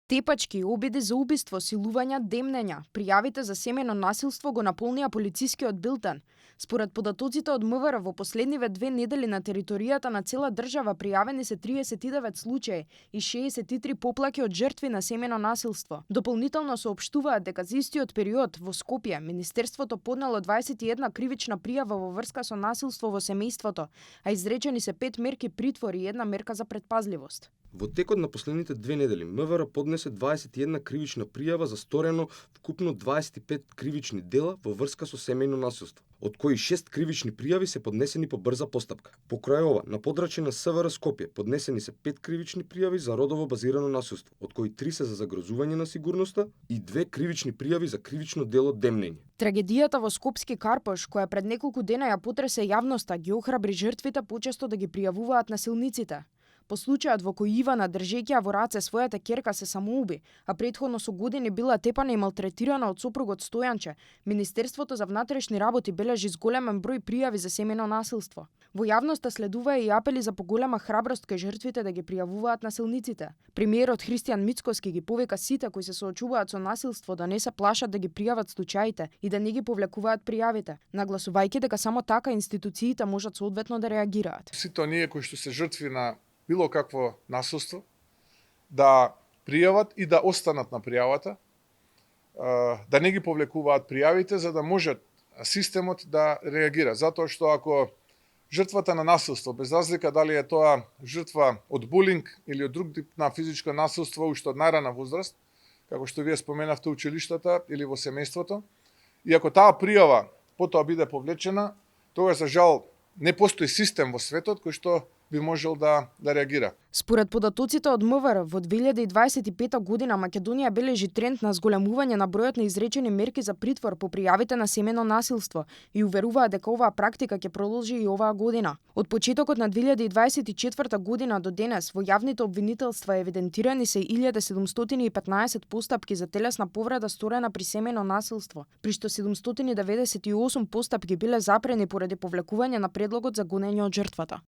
Тепачки, обиди за убиство, силувања, демнења, пријавите за семејно насилство го наполнија полицискиот билтен. Според податоците од МВР во последниве 2 недели на територијата на цела држава пријавени се 39 случаи и 63 поплаки од жртви на семејно насилство. Дополнително соопштуваат дека за истиот период во Скопје Министерството поднело 21 кривична пријава во врска со насилство во семејството, а изречени се 5 мерки притвор и 1 мерка за претпазливост. Во текот на последните 2 недели МВР поднесе 21 кривична пријава за сторено вкупно 25 кривични дела во врска со семејно насилство, од кои 6 кривични пријави се поднесени по брза постапка. Покрај ова, на подрачје на СВР Скопје поднесени се 5 кривични пријави за родово базирано насилство, од кои 3 се за загрозување на сигурноста и 2 кривични пријави за кривично дело демнење. Трагедијата во Скопски Карпош, која пред неколку дена ја потресе јавноста, ги охрабри жртвите почесто да ги пријавуваат насилниците. По случајот во кој Ивана, држејќи во раце својата ќерка, се самоуби, а претходно со години била тепана и малтретирана од сопругот Стојанче, Министерството за внатрешни работи бележи зголемен број пријави за семејно насилство. Во јавноста следува и апели за поголема храброст кај жртвите да ги пријавуваат насилниците. Премиерот Христијан Мицкоски ги повика сите кои се соочуваат со насилство да не се плашат да ги пријават случаите и да не ги повлекуваат пријавите, нагласувајќи дека само така институциите можат соодветно да реагираат. Сите оние кои што се жртви на било какво насилство, да пријават и да останат на пријавата, да не ги повлекуваат пријавите, за да можат системот да реагира. Затоа што ако жртвата на насилство, без разлика дали е тоа жртва од булинг или од друг тип на физичко насилство уште од најрана возраст, како што вие споменавте училиштата или во семејството, и ако таа пријава потоа биде повлечена, тогаш за жал не постои систем во светот кој што би можел да реагира. Според податоците од МВР, во 2025 година Македонија бележи тренд на зголемување на бројот на изречени мерки за притвор по пријавите на семејно насилство и уверуваат дека оваа практика ќе продолжи и оваа година. Од почетокот на 2024 година до денес во јавните обвинителства евидентирани се 1715 постапки за телесна повреда сторена при семејно насилство, при што 798 постапки биле запрени поради повлекување на предлогот за гонење од жртвата.